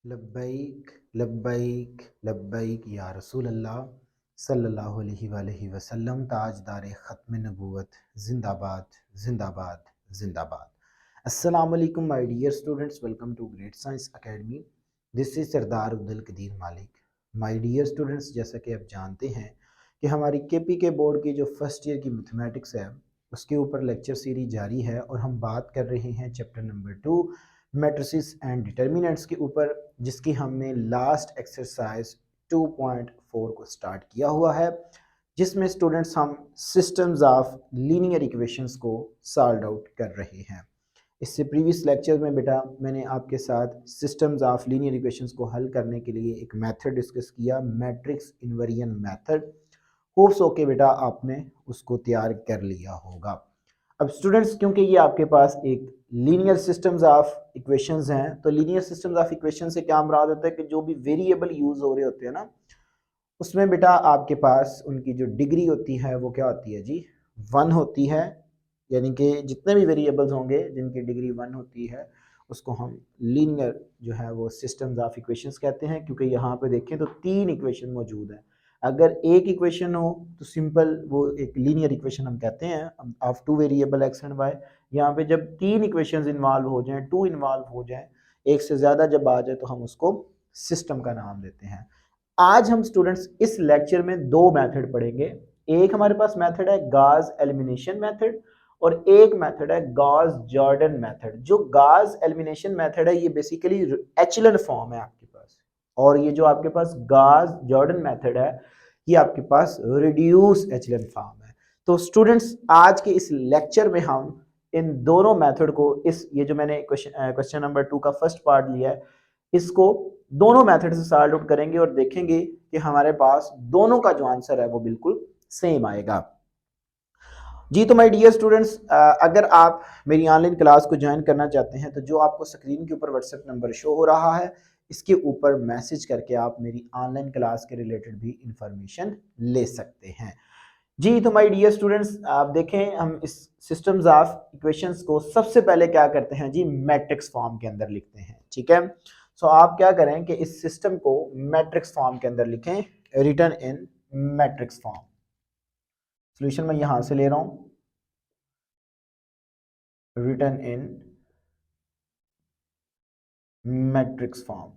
लब्बैक लब्बैक लब्बैक या रसूल अल्लाह सल्लल्लाहु अलैहि वसल्लम। ताजदार ख़त्म नबूवत जिंदाबाद जिंदाबाद जिंदाबाद। अस्सलाम वालेकुम my dear students, welcome to great science academy. This is Sardar Abdul Qadir Malik. My dear students, जैसा कि आप जानते हैं कि हमारी केपी के बोर्ड की जो फर्स्ट ईयर की मैथमेटिक्स है उसके ऊपर लेक्चर सीरीज जारी है और हम बात कर रहे हैं chapter number 2 matrices and determinants के ऊपर, जिसकी हमने लास्ट एक्सरसाइज 2.4 को स्टार्ट किया हुआ है, जिसमें स्टूडेंट्स हम सिस्टम्स ऑफ लीनियर इक्वेशंस को सॉल्व आउट कर रहे हैं। इससे प्रीवियस लेक्चर में बेटा मैंने आपके साथ सिस्टम्स ऑफ लीनियर इक्वेशंस को हल करने के लिए एक मेथड डिस्कस किया, matrix inversion method. Hopes okay बेटा आपने उसको तैयार कर लिया होगा। अब स्टूडेंट्स, क्योंकि ये आपके पास एक लीनियर सिस्टम्स ऑफ इक्वेशंस हैं, तो लीनियर सिस्टम्स ऑफ इक्वेशन से क्या मुराद होता है कि जो भी वेरिएबल यूज हो रहे होते हैं ना, उसमें बेटा आपके पास उनकी जो डिग्री होती है वो क्या होती है जी, 1 होती है। यानी कि जितने भी वेरिएबल्स होंगे जिनकी डिग्री 1 होती है उसको हम लीनियर जो है वो सिस्टम्स ऑफ इक्वेशंस कहते हैं। क्योंकि यहाँ पे देखें तो 3 इक्वेशन मौजूद है। अगर एक इक्वेशन हो तो सिंपल वो एक लीनियर इक्वेशन हम कहते हैं of 2 variable x and y. यहाँ पे जब 3 इक्वेशंस इन्वॉल्व हो जाएं, 2 इन्वॉल्व हो जाएं, एक से ज़्यादा जब आ जाए तो हम उसको सिस्टम का नाम देते हैं। आज हम स्टूडेंट्स इस लेक्चर में 2 मेथड पढ़ेंगे। एक हमारे पास मेथड है गॉस एलिमिनेशन मेथड और एक मेथड है गॉस जॉर्डन मेथड। जो गॉस एलिमिनेशन मेथड है ये बेसिकली एचलन फॉर्म है आपके पास, और ये जो आपके पास गॉस जॉर्डन मेथड है ये आपके पास रिड्यूस एचलन फॉर्म है। तो स्टूडेंट्स आज के इस लेक्चर में हम इन दोनों मेथड को, इस ये जो मैंने क्वेश्चन नंबर 2 का फर्स्ट पार्ट लिया है, इसको दोनों मेथड से सॉल्व आउट करेंगे और देखेंगे कि हमारे पास दोनों का जो आंसर है वो बिल्कुल सेम आएगा जी। तो माय डियर स्टूडेंट्स, अगर आप मेरी ऑनलाइन क्लास को ज्वाइन करना चाहते हैं तो जो आपको स्क्रीन के ऊपर व्हाट्सएप नंबर शो हो रहा है, इसके ऊपर मैसेज करके आप मेरी ऑनलाइन क्लास के रिलेटेड भी इंफॉर्मेशन ले सकते हैं जी। तो माय डियर स्टूडेंट्स, आप देखें हम इस सिस्टम्स ऑफ इक्वेशंस को सबसे पहले क्या करते हैं जी, मैट्रिक्स फॉर्म के अंदर लिखते हैं। ठीक है, सो आप क्या करें कि इस सिस्टम को मैट्रिक्स फॉर्म के अंदर लिखें, written in matrix form. Solution मैं यहां से ले रहा हूं, रिटन इन मैट्रिक्स फॉर्म।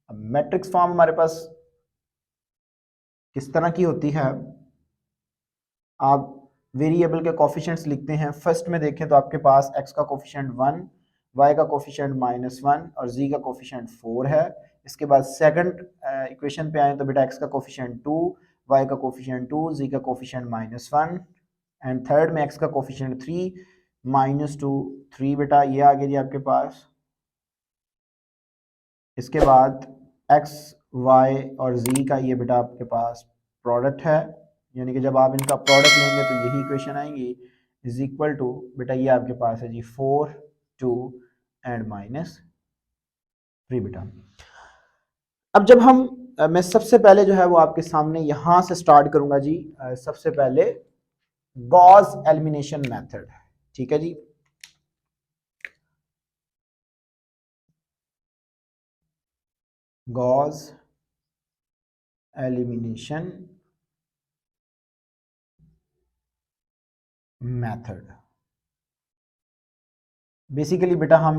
अब मैट्रिक्स फॉर्म हमारे पास किस तरह की होती है, आप वेरिएबल के कोफिशिएंट्स लिखते हैं। फर्स्ट में देखें तो आपके पास x का कोफिशिएंट 1, y का कोफिशिएंट -1 और z का कोफिशिएंट 4 है। इसके बाद सेकंड इक्वेशन पे आए तो बेटा x का कोफिशिएंट 2, y का कोफिशिएंट 2, z का कोफिशिएंट -1 एंड थर्ड में x का कोफिशिएंट 3, -2 3 बेटा ये आ गया जी आपके पास। इसके बाद x, y और z का ये बेटा आपके पास प्रोडक्ट है, यानी कि जब आप इनका प्रोडक्ट लेंगे तो यही इक्वेशन आएंगी, इज इक्वल टू बेटा ये आपके पास है जी 4, 2 एंड -3 बेटा। अब जब हम मैं सबसे पहले जो है वो आपके सामने यहां से स्टार्ट करूंगा जी। सबसे पहले गॉस एलिमिनेशन मेथड। ठीक है जी, गॉस एलिमिनेशन मेथड। बेसिकली बेटा हम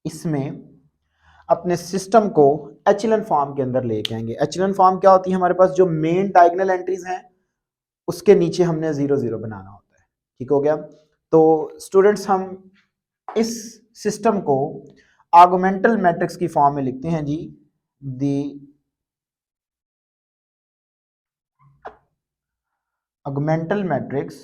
इसमें अपने सिस्टम को एचलन फॉर्म के अंदर लेके आएंगे। एचलन फॉर्म क्या होती है, हमारे पास जो मेन डायगोनल एंट्रीज हैं उसके नीचे हमने 0 0 बनाना होता है। ठीक हो गया। तो स्टूडेंट्स हम इस सिस्टम को आर्गुमेंटल मैट्रिक्स की फॉर्म में लिखते हैं जी। दी आर्गुमेंटल मैट्रिक्स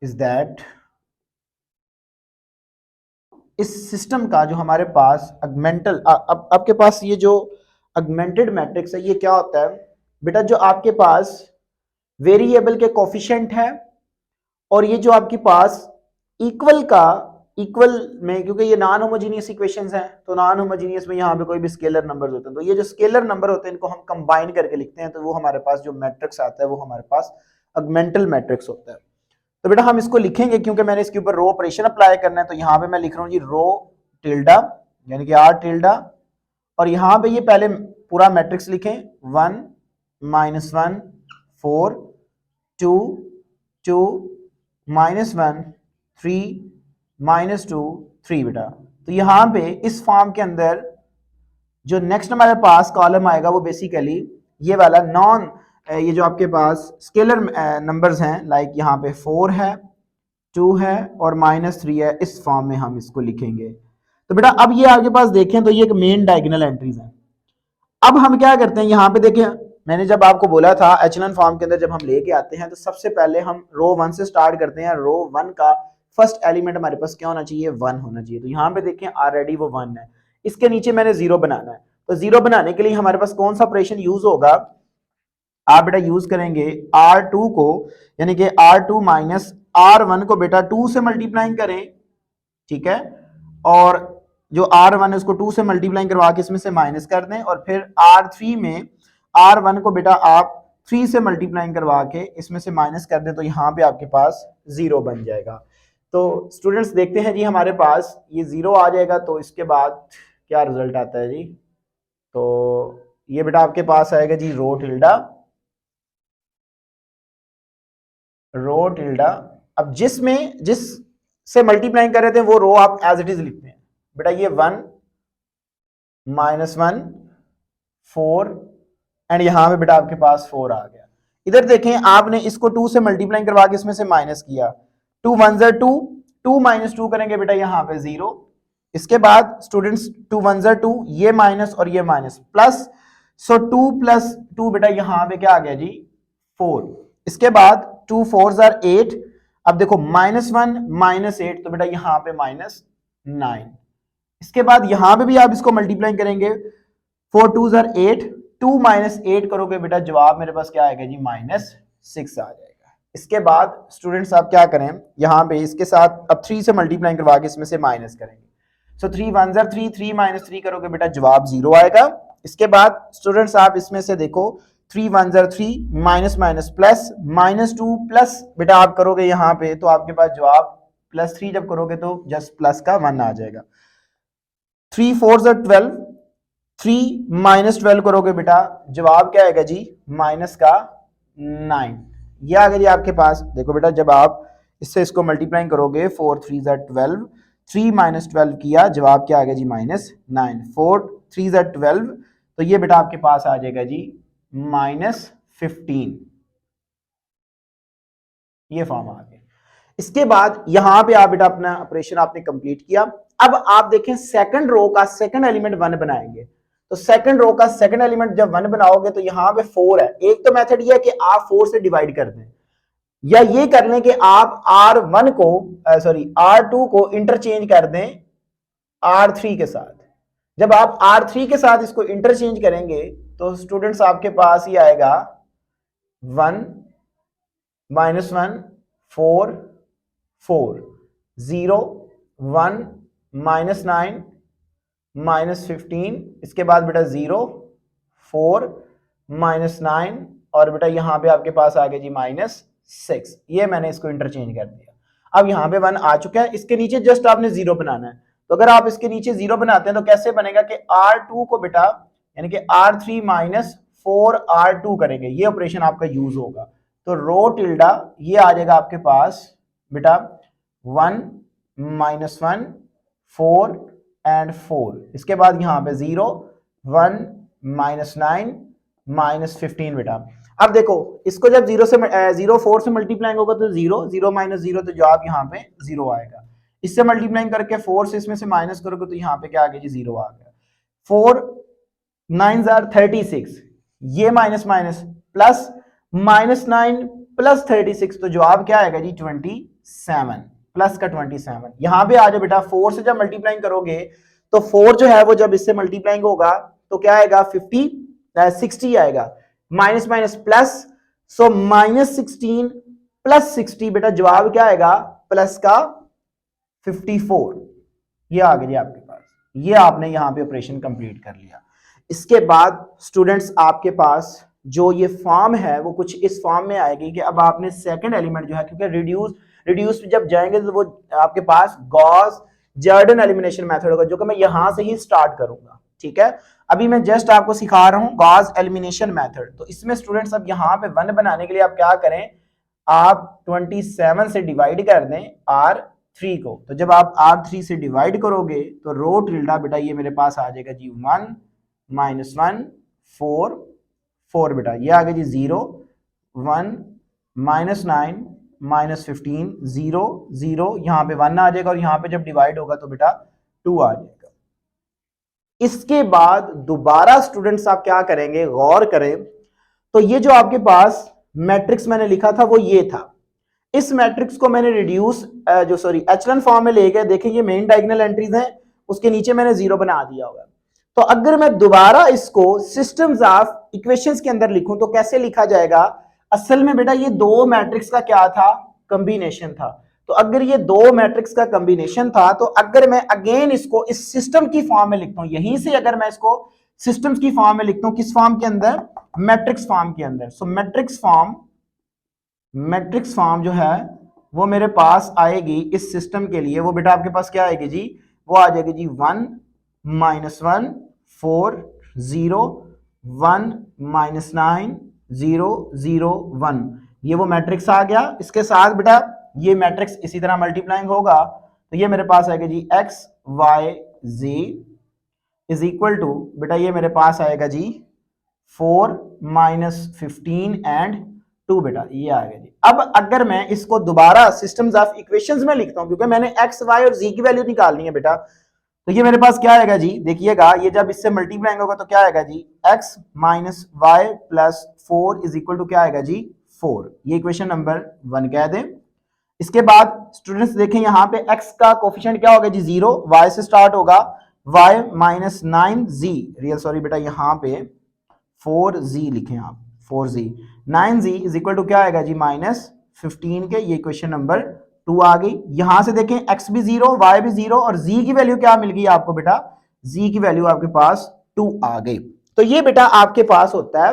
इज दैट, इस सिस्टम का जो हमारे पास अगमेंटल अब आपके पास ये जो अगमेंटेड मैट्रिक्स है ये क्या होता है बेटा, जो आपके पास वेरिएबल के कोफिशिएंट है और ये जो आपके पास इक्वल का इक्वल में, क्योंकि ये नॉन होमोजीनियस इक्वेशंस हैं, तो नॉन होमोजीनियस में यहाँ पे कोई भी स्केलर नंबर होते हैं, तो ये जो स्केलर नंबर होते हैं इनको हम कंबाइन करके लिखते हैं, तो वो हमारे पास जो मैट्रिक्स आता है वो हमारे पास ऑगमेंटल मैट्रिक्स होता है। तो बेटा हम इसको लिखेंगे, क्योंकि मैंने इसके ऊपर रो ऑपरेशन अप्लाई करना है, तो यहाँ पे मैं लिख रहा हूँ जी रो टिल्डा यानी कि आर टिल्डा, और यहाँ पे ये पहले पूरा मैट्रिक्स लिखें 1 -1 4 2 2 -1 3 -2 3 बेटा। तो यहाँ पे इस फॉर्म के अंदर जो नेक्स्ट हमारे पास कॉलम आएगा वो बेसिकली ये वाला नॉन, ये जो आपके पास स्केलर नंबर्स हैं, लाइक यहाँ पे 4 है, 2 है और -3 है, इस फॉर्म में हम इसको लिखेंगे। तो बेटा अब ये आपके पास देखें तो ये एक मेन डायगोनल एंट्रीज है। अब हम क्या करते हैं, यहाँ पे देखें मैंने जब आपको बोला था एचेलॉन फॉर्म के अंदर जब हम लेके आते हैं तो सबसे पहले हम रो 1 से स्टार्ट करते हैं। रो 1 का फर्स्ट एलिमेंट हमारे पास क्या होना चाहिए, 1 होना चाहिए। तो यहाँ पे देखें ऑलरेडी वो 1 है, इसके नीचे मैंने 0 बनाना है। तो 0 बनाने के लिए हमारे पास कौन सा ऑपरेशन यूज होगा, आप बेटा यूज करेंगे R2 को, यानी कि R2 माइनस R1 को बेटा 2 से मल्टीप्लाइंग करें, ठीक है, और जो R1 है उसको 2 से मल्टीप्लाइंग करवा के इसमें से माइनस कर दें, और फिर R3 में R1 को बेटा आप 3 से मल्टीप्लाइंग करवा के इसमें से माइनस कर दें, तो यहाँ पे आपके पास 0 बन जाएगा। तो स्टूडेंट्स देखते हैं जी हमारे पास ये 0 आ जाएगा, तो इसके बाद क्या रिजल्ट आता है जी, तो ये बेटा आपके पास आएगा जी रो टिल्डा, रो टिल्डा। अब जिस से मल्टीप्लाइंग कर रहे थे वो रो आप एज इट इज लिखते हैं बेटा, ये 1 -1 4 एंड यहां पे बेटा आपके पास 4 आ गया। इधर देखें आपने इसको 2 से मल्टीप्लाइंग करवा के इसमें से माइनस किया, 2 1 2 2 -2 करेंगे बेटा यहाँ पे 0। इसके बाद स्टूडेंट्स 2 1 2 ये माइनस और ये माइनस प्लस, सो 2 + 2 बेटा यहाँ पे क्या आ गया जी 4। इसके बाद 2 4 8, अब देखो -1 -8 तो बेटा यहाँ पे -9। इसके बाद यहां पे भी आप इसको मल्टीप्लाई करेंगे, 4 2 8, 2 -8 करोगे बेटा जवाब मेरे पास क्या आएगा जी -6 आ जाएगा। इसके बाद स्टूडेंट्स आप क्या करें, यहां पे इसके साथ अब 3 से मल्टीप्लाई करवा के इसमें से माइनस करेंगे, सो 3 1 3 3 -3 करोगे बेटा जवाब 0 आएगा। इसके बाद स्टूडेंट्स आप इसमें से देखो 3 1 3 माइनस माइनस प्लस -2 प्लस बेटा आप करोगे यहाँ पे तो आपके पास जवाब +3 जब करोगे तो जस्ट प्लस का 1 आ जाएगा। 3 4 12, 3 -12 करोगे बेटा जवाब क्या आएगा जी माइनस का 9। ये आ गया जी आपके पास। देखो बेटा जब आप इससे इसको मल्टीप्लाई करोगे 4 3 12, 3 -12 किया जवाब क्या आ गया जी -9, 4 3 12, तो ये बेटा आपके पास आ जाएगा जी -15। ये फॉर्म आ गया। इसके बाद यहां पे आप बेटा अपना ऑपरेशन आपने कंप्लीट किया। अब आप देखें सेकंड रो का सेकंड एलिमेंट 1 बनाएंगे, तो सेकंड रो का सेकंड एलिमेंट जब 1 बनाओगे तो यहां पे 4 है। एक तो मेथड ये है कि आप 4 से डिवाइड कर दें, या ये कर लें कि आप R1 को R2 को इंटरचेंज कर दें R3 के साथ। जब आप R3 के साथ इसको इंटरचेंज करेंगे तो स्टूडेंट्स आपके पास ही आएगा 1 -1 4 4 0 1 -9 -15, इसके बाद बेटा 0 4 -9 और बेटा यहां पे आपके पास आ गया जी -6। ये मैंने इसको इंटरचेंज कर दिया। अब यहां पे 1 आ चुका है, इसके नीचे जस्ट आपने 0 बनाना है। तो अगर आप इसके नीचे 0 बनाते हैं तो कैसे बनेगा कि R2 को बेटा यानी कि R3 - 4 R2 करेंगे, ये ऑपरेशन आपका यूज होगा। तो रो टिल्डा ये आ जाएगा आपके पास बेटा 1 -1 4 एंड 4, इसके बाद यहां पे 0 1 -9 -15 बेटा। अब देखो इसको जब 0 4 से मल्टीप्लाई होगा तो 0 0 -0 तो जवाब यहाँ पे 0 आएगा। इससे मल्टीप्लाई करके 4 से इसमें से माइनस करोगे तो यहाँ पे क्या आ गया जी 0 आ गया। 4 9 36, ये माइनस माइनस प्लस -9 + 36 तो जवाब क्या आएगा जी 27, प्लस का 27। यहां पे आ जाओ बेटा 4 से जब मल्टीप्लाई करोगे तो 4 जो है वो जब इससे मल्टीप्लाई होगा तो क्या आएगा 60 आएगा, माइनस माइनस प्लस, सो -16 + 60 बेटा जवाब क्या आएगा प्लस का 54, ये आ गया जी आपके पास। ये आपने यहाँ पे ऑपरेशन कंप्लीट कर लिया। इसके बाद स्टूडेंट्स आपके पास जो ये फॉर्म है वो कुछ इस फॉर्म में आएगी कि अब आपने सेकंड एलिमेंट जो है, क्योंकि रिड्यूस जब जाएंगे तो वो आपके पास गॉस जॉर्डन एलिमिनेशन मेथड होगा, जो कि मैं यहां से ही स्टार्ट करूंगा। ठीक है, अभी मैं जस्ट आपको सिखा रहा हूं गॉस एलिमिनेशन मेथड। तो इसमें स्टूडेंट्स अब यहाँ पे 1 बनाने के लिए आप क्या करें, आप 27 से डिवाइड कर दें R3 को। तो जब आप R3 से डिवाइड करोगे तो रो टिल्डा बेटा ये मेरे पास आ जाएगा जी 1 -1 4 4 बेटा, ये आ गया जी 0 1 -9 -15 0 0, यहाँ पे 1 आ जाएगा और यहाँ पे जब डिवाइड होगा तो बेटा 2 आ जाएगा। इसके बाद दोबारा स्टूडेंट्स आप क्या करेंगे, गौर करें, तो ये जो आपके पास मैट्रिक्स मैंने लिखा था वो ये था। इस मैट्रिक्स को मैंने रिड्यूस एचलन फॉर्म में ले गए। देखिए ये मेन डायगोनल एंट्रीज हैं, उसके नीचे मैंने 0 बना दिया होगा। तो अगर मैं दोबारा इसको सिस्टम्स ऑफ इक्वेशंस के अंदर लिखूं तो कैसे लिखा जाएगा, असल में बेटा ये दो मैट्रिक्स का क्या था, कॉम्बिनेशन था। तो अगर ये दो मैट्रिक्स का कॉम्बिनेशन था तो अगर मैं अगेन इसको इस सिस्टम की फॉर्म में लिखता हूं, यहीं से अगर मैं इसको सिस्टम्स की फॉर्म में लिखता हूं, किस फॉर्म के अंदर, मैट्रिक्स फॉर्म के अंदर। सो मैट्रिक्स फॉर्म जो है वो मेरे पास आएगी इस सिस्टम के लिए, वो बेटा आपके पास क्या आएगी जी, वो आ जाएगी जी 1 -1 4 0 1 -9 0 0 1, ये वो मैट्रिक्स आ गया। इसके साथ बेटा ये मैट्रिक्स इसी तरह मल्टीप्लाइंग होगा, तो ये मेरे पास आएगा जी x y z is equal to बेटा ये मेरे पास आएगा जी 4 -15 एंड 2 बेटा, ये आ गया जी। अब अगर मैं इसको दोबारा सिस्टम्स ऑफ इक्वेशंस में लिखता हूं, क्योंकि मैंने x y और z की वैल्यू निकालनी है बेटा, तो ये मेरे पास क्या आएगा जी, देखिएगा ये जब इससे मल्टीप्लाइंग होगा तो क्या आएगा जी, x - y + 4 is equal to क्या आएगा जी 4, ये इक्वेशन नंबर 1 कह दें। इसके बाद स्टूडेंट्स देखें यहाँ पे x का कोफिशिएंट क्या होगा जी 0, y से स्टार्ट होगा, y - 9z रियल सॉरी बेटा यहाँ पे 4z लिखें आप, 4z 9z is equal to क्या आएगा जी -15 के, ये क्वेश्चन नंबर 2 आ गई। यहां से देखें x भी 0 y भी 0 और z की वैल्यू क्या मिल गई आपको बेटा, z की वैल्यू आपके पास 2 आ गई। तो ये बेटा आपके पास होता है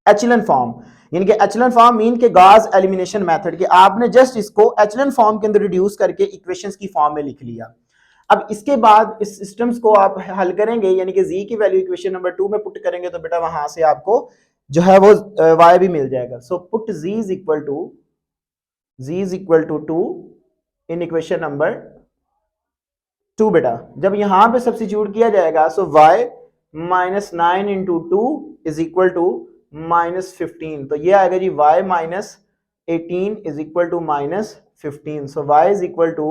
एचलन फॉर्म, यानी कि एचलन फॉर्म मीन के गॉस एलिमिनेशन मेथड के आपने जस्ट इसको एचलन फॉर्म के अंदर रिड्यूस करके इक्वेशंस की फॉर्म में लिख लिया। अब इसके बाद इस सिस्टम्स को आप हल करेंगे, यानी कि z की वैल्यू इक्वेशन नंबर 2 में पुट करेंगे तो बेटा वहां से आपको जो है वो y भी मिल जाएगा। So put z is equal to 2 in equation number 2 बेटा। जब यहां पे सब्स्टिट्यूट किया जाएगा so y -9 into 2 is equal to -15, तो ये आएगा जी y -18 is equal to -15। So y is equal to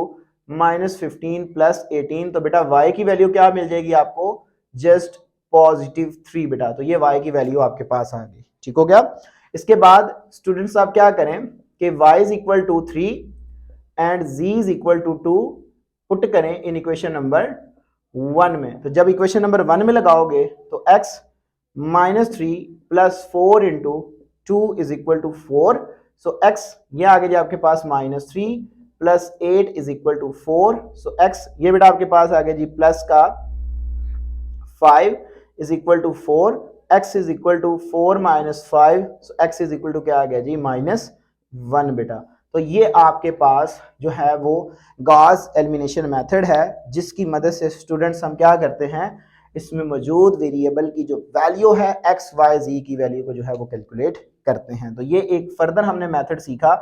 -15 + 18, तो बेटा y की वैल्यू क्या मिल जाएगी आपको, जस्ट +3 बेटा, तो ये y की वैल्यू आपके पास आ गई। ठीक हो गया। इसके बाद स्टूडेंट्स आप क्या करें कि y is equal to 3 and z is equal to 2 put करें इन इक्वेशन नंबर 1 में। तो जब इक्वेशन नंबर 1 में लगाओगे तो x -3 + 4 into 2 is equal to 4, so x ये आ गया जी आपके पास -3 + 8 is equal to 4, so x ये बेटा आपके पास आ गया जी प्लस का 5 is equal to 4, x is equal to 4 - 5, so x is equal to क्या आ गया जी -1 बेटा। तो ये आपके पास जो है वो गॉस एलिमिनेशन मेथड है, जिसकी मदद से स्टूडेंट्स हम क्या करते हैं, इसमें मौजूद वेरिएबल की जो वैल्यू है x y z की वैल्यू को जो है वो कैलकुलेट करते हैं। तो ये एक फर्दर हमने मेथड सीखा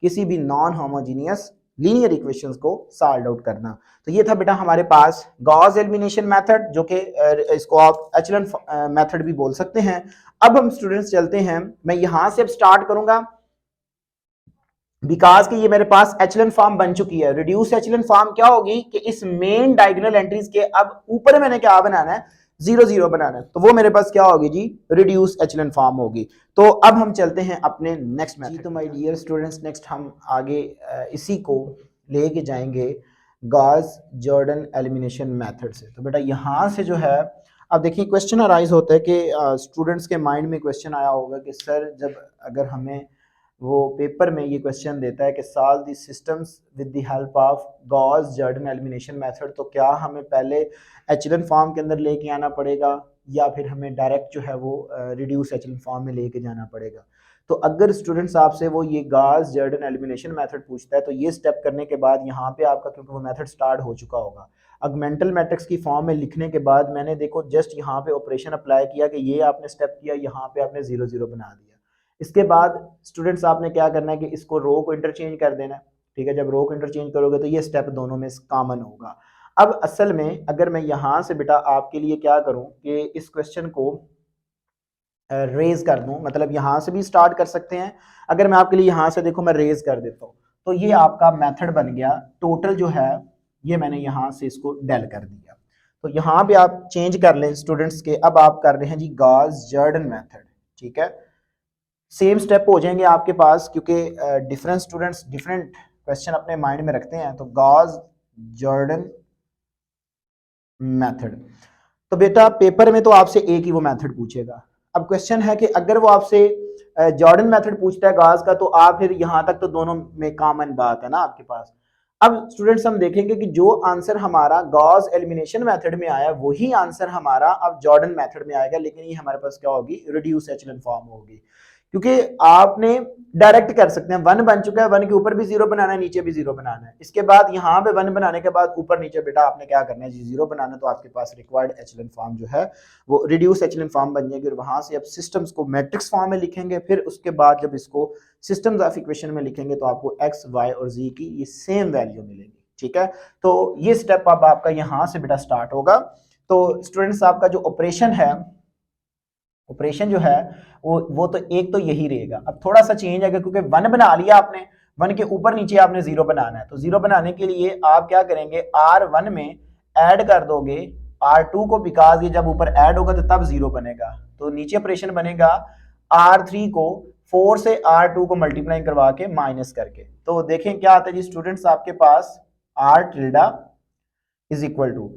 किसी भी नॉन होमोजीनियस लीनियर इक्वेशंस को सॉल्व आउट करना। तो ये था बेटा हमारे पास गॉस एलिमिनेशन मेथड, जो कि इसको आप एचलन मेथड भी बोल सकते हैं। अब हम स्टूडेंट्स चलते हैं, मैं यहां से अब स्टार्ट करूंगा बिकॉज कि ये मेरे पास एचलन फॉर्म बन चुकी है। रिड्यूस एचलन फॉर्म क्या होगी कि इस मेन डायगोनल एंट्रीज के अब ऊपर मैंने क्या बनाना है, 0 0 बनाना है, तो वो मेरे पास क्या होगी जी, रिड्यूस एचलन फॉर्म होगी। तो अब हम चलते हैं अपने नेक्स्ट मेथड। तो माय डियर स्टूडेंट्स, नेक्स्ट हम आगे इसी को लेके जाएंगे गॉस जॉर्डन एलिमिनेशन मेथड से। तो बेटा यहाँ से जो है, अब देखिए क्वेश्चन अराइज होता है कि स्टूडेंट्स के माइंड में क्वेश्चन आया होगा कि सर जब अगर हमें वो पेपर में ये क्वेश्चन देता है कि solve the systems with the help of Gauss Jordan elimination method, तो क्या हमें पहले एचलन फॉर्म के अंदर लेके आना पड़ेगा या फिर हमें डायरेक्ट जो है वो रिड्यूस एचलन फॉर्म में लेके जाना पड़ेगा। तो अगर स्टूडेंट्स आपसे वो ये गॉस जॉर्डन एलिमिनेशन मेथड पूछता है तो ये स्टेप करने के बाद यहाँ पे आपका, क्योंकि वो मेथड स्टार्ट हो चुका होगा, अगमेंटल मैट्रिक्स की फॉर्म में लिखने के बाद मैंने देखो जस्ट यहाँ पे ऑपरेशन अप्लाई किया कि ये आपने स्टेप किया, यहाँ पे आपने 0 0 बना दिया। इसके बाद स्टूडेंट्स आपने क्या करना है कि इसको रो को इंटरचेंज कर देना है, ठीक है। जब रो को इंटरचेंज करोगे तो ये स्टेप दोनों में कॉमन होगा। अब असल में अगर मैं यहाँ से बेटा आपके लिए क्या करूँ कि इस क्वेश्चन को रेज कर दूं, मतलब यहाँ से भी स्टार्ट कर सकते हैं। अगर मैं आपके लिए यहाँ से देखो मैं रेज कर देता हूँ तो ये आपका मेथड बन गया। टोटल जो है ये मैंने यहाँ से इसको डेल कर दिया। तो यहाँ पे आप चेंज कर लें स्टूडेंट्स के, अब आप कर रहे हैं जी गॉस जॉर्डन मेथड, ठीक है। सेम स्टेप हो जाएंगे आपके पास, क्योंकि डिफरेंट स्टूडेंट्स डिफरेंट क्वेश्चन अपने माइंड में रखते हैं। तो गॉस जॉर्डन मेथड, तो बेटा पेपर में तो आपसे एक ही वो मेथड पूछेगा। अब क्वेश्चन है कि अगर वो आपसे जॉर्डन मेथड पूछता है गॉस का, तो आप फिर यहां तक तो दोनों में कॉमन बात है ना आपके पास। अब स्टूडेंट्स हम देखेंगे कि जो आंसर हमारा गॉस एलिमिनेशन मेथड में आया वही आंसर हमारा अब जॉर्डन मेथड में आएगा, लेकिन ये हमारे पास क्या होगी, रिड्यूस एचलन फॉर्म होगी। क्योंकि आपने डायरेक्ट कर सकते हैं, 1 बन चुका है, 1 के ऊपर भी 0 बनाना है, नीचे भी 0 बनाना है। इसके बाद यहाँ पे 1 बनाने के बाद ऊपर नीचे बेटा आपने क्या करना है जी, 0 बनाना है। तो आपके पास रिक्वायर्ड एचलन फॉर्म जो है वो रिड्यूस एचलन फॉर्म बन जाएगी, और वहां से अब सिस्टम्स को मैट्रिक्स फॉर्म में लिखेंगे। फिर उसके बाद जब इसको सिस्टम्स ऑफ इक्वेशन में लिखेंगे तो आपको एक्स, वाई और जी की ये सेम वैल्यू मिलेगी, ठीक है। तो ये स्टेप अब आपका यहाँ से बेटा स्टार्ट होगा। तो स्टूडेंट्स आपका जो ऑपरेशन है, ऑपरेशन जो है वो तो एक तो यही रहेगा। अब थोड़ा सा चेंज आएगा क्योंकि 1 बना लिया आपने, 1 के ऊपर नीचे आपने 0 बनाना है। तो 0 बनाने के लिए आप क्या करेंगे, R1 में ऐड कर दोगे R2 को, बिकॉज ये जब ऊपर ऐड होगा तो तब 0 बनेगा। तो नीचे ऑपरेशन बनेगा R3 को 4 से R2 को मल्टीप्लाई करवा के माइनस करके। तो देखें क्या आता है जी स्टूडेंट्स, आपके पास R tilde is equal to,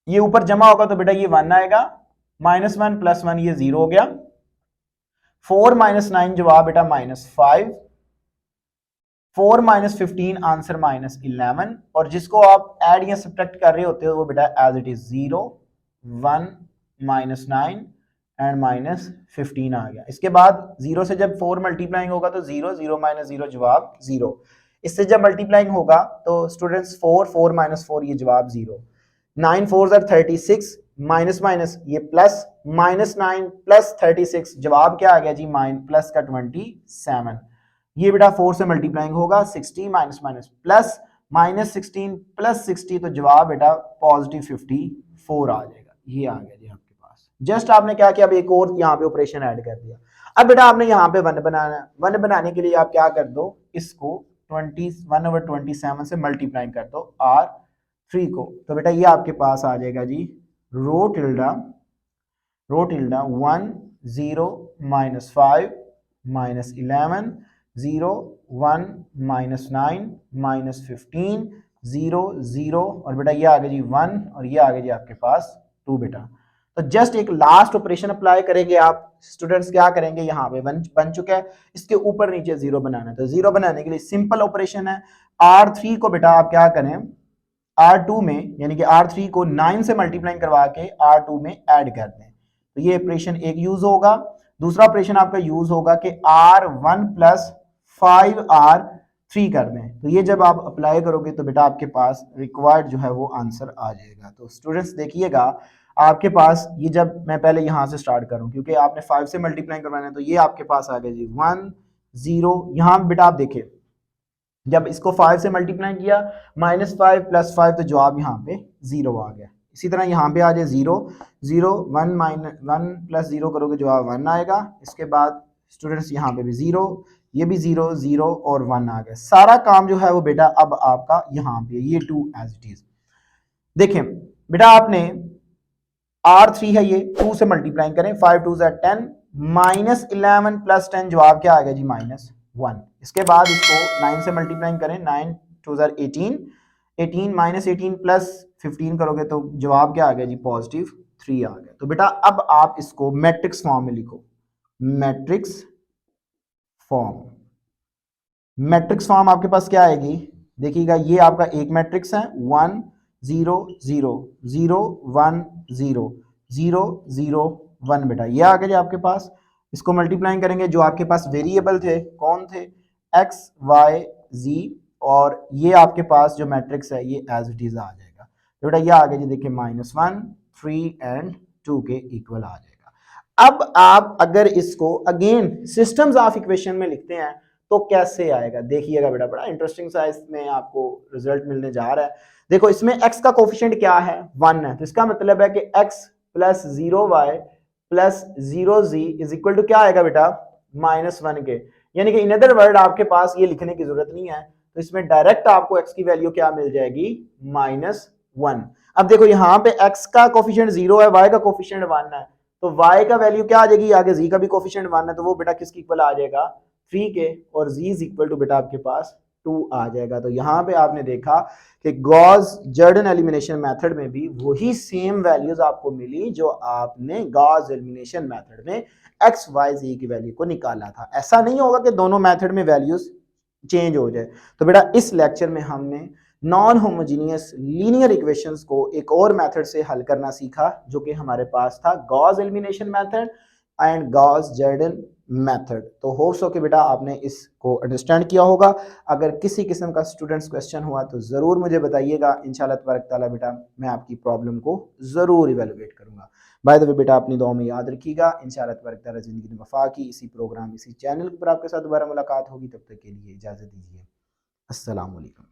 ये ऊपर जमा होगा तो बेटा ये 1 आएगा, -1 + 1 ये 0 हो गया, 4 - 9 जवाब बेटा -5, 4 - 15 आंसर -11, और जिसको आप ऐड या सब्ट्रैक्ट कर रहे होते हो वो बेटा एज इट इज 0, 1 -9 एंड -15 आ गया। इसके बाद 0 से जब 4 मल्टीप्लाइंग होगा तो 0, 0 - 0 जवाब 0। इससे जब मल्टीप्लाइंग होगा तो स्टूडेंट्स 4, 4 - 4 ये जवाब 0, 9 4 36, माइनस माइनस ये प्लस, -9 + 36 जवाब क्या आ गया जी, प्लस का 27। ये बेटा 4 से मल्टीप्लाइंग होगा, 60 माइनस माइनस प्लस, -16 + 60 तो जवाब बेटा +54 आ जाएगा। ये आ गया जी आपके पास। जस्ट आपने क्या किया, अब एक और यहाँ पे ऑपरेशन ऐड कर दिया। अब बेटा आपने यहाँ पे 1 बनाना है। 1 बनाने के लिए आप क्या कर दो, इसको 21/27 से मल्टीप्लाई कर दो R3 को। तो बेटा ये आपके पास आ जाएगा जी रो टिल्डा 1 0 -5 -11 0 1 -9 -15 0 0, और बेटा ये आ गया जी 1, और ये आ गया जी आपके पास 2 बेटा। तो जस्ट एक लास्ट ऑपरेशन अप्लाई करेंगे आप स्टूडेंट्स, क्या करेंगे, यहाँ पे 1 बन चुका है, इसके ऊपर नीचे 0 बनाना है। तो 0 बनाने के लिए सिंपल ऑपरेशन है, R3 को बेटा आप क्या करें, R2 में, यानी कि R3 को 9 से मल्टीप्लाई करवा के R2 में ऐड कर दें। तो ये ऑपरेशन एक यूज होगा। दूसरा ऑपरेशन आपका यूज होगा कि R1 + 5R3 कर दें। तो ये जब आप अप्लाई करोगे तो बेटा आपके पास रिक्वायर्ड जो है वो आंसर आ जाएगा। तो स्टूडेंट्स देखिएगा आपके पास, ये जब मैं पहले यहाँ से स्टार्ट करूँ क्योंकि आपने 5 से मल्टीप्लाई करवाना है, तो ये आपके पास आ गया जी 1 0। यहाँ बेटा आप देखें जब इसको 5 से मल्टीप्लाई किया, -5 + 5 तो जवाब यहाँ पे 0 आ गया। इसी तरह यहाँ पे आ जाए 0 0 1 + 0 करोगे जवाब 1 आएगा। इसके बाद स्टूडेंट्स यहाँ पे भी 0, ये भी 0 0 और 1 आ गया। सारा काम जो है वो बेटा अब आपका यहाँ पे ये 2 एज इट इज। देखें बेटा आपने R3 है, ये 2 से मल्टीप्लाई करें, 5 2 = 10, -11 + 10 जवाब क्या आ गया जी -1। इसके बाद इसको 9 से मल्टीप्लाई करें, 9 2 = 18, 18 -18 + 15 करोगे तो जवाब क्या आ गया जी +3 आ गया। तो बेटा अब आप इसको मैट्रिक्स फॉर्म में लिखो, मैट्रिक्स फॉर्म। मैट्रिक्स फॉर्म आपके पास क्या आएगी, देखिएगा ये आपका एक मैट्रिक्स है 1 0 0 0 1 0 0 0 1 बेटा, ये आ गया जी आपके पास। इसको मल्टीप्लाइंग करेंगे, जो आपके पास वेरिएबल थे कौन थे, x y z, और ये आपके पास जो मैट्रिक्स है ये एज इट इज आ जाएगा। तो बेटा ये आ गया जी, देखिए -1 3 एंड 2 के इक्वल आ जाएगा। अब आप अगर इसको अगेन सिस्टम्स ऑफ इक्वेशन में लिखते हैं तो कैसे आएगा, देखिएगा बेटा, बड़ा इंटरेस्टिंग सा इसमें आपको रिजल्ट मिलने जा रहा है। देखो इसमें x का कोफिशिएंट क्या है, 1 है, तो इसका मतलब है कि x plus 0y plus 0z is equal to क्या आएगा बेटा, -1 के। यानी कि इन अदर वर्ड आपके पास ये लिखने की जरूरत नहीं है, तो इसमें डायरेक्ट आपको x की वैल्यू क्या मिल जाएगी, -1। अब देखो यहाँ पे x का कोफिशिएंट 0 है, y का कोफिशिएंट 1 है, तो y का वैल्यू क्या आ जाएगी, आगे z का भी कोफिशिएंट 1 है, तो वो बेटा किसकी इक्वल आ जाएगा, 3 के, और z इज इक्वल टू बेटा आपके पास 2 आ जाएगा। तो यहाँ पे आपने देखा कि गॉस जॉर्डन एलिमिनेशन मेथड में भी वही सेम वैल्यूज आपको मिली जो आपने गॉस एलिमिनेशन मेथड में x y z की वैल्यू को निकाला था। ऐसा नहीं होगा कि दोनों मेथड में वैल्यूज चेंज हो जाए। तो बेटा इस लेक्चर में हमने नॉन होमोजीनियस लीनियर इक्वेशंस को एक और मेथड से हल करना सीखा, जो कि हमारे पास था Gauss elimination method and Gauss Jordan method. तो होप्स हो कि बेटा आपने इसको अंडरस्टैंड किया होगा। अगर किसी किस्म का स्टूडेंट्स क्वेश्चन हुआ तो ज़रूर मुझे बताइएगा, इंशाल्लाह तबारक ताला बेटा मैं आपकी प्रॉब्लम को ज़रूर इवेलुएट करूंगा। बाय द वे बेटा अपनी दुआ में याद रखिएगा, इंशाल्लाह तबारक ताला ज़िंदगी में वफा की इसी प्रोग्राम इसी चैनल पर आपके साथ दोबारा मुलाकात होगी। तब तक के लिए इजाज़त दीजिए, अस्सलाम वालेकुम।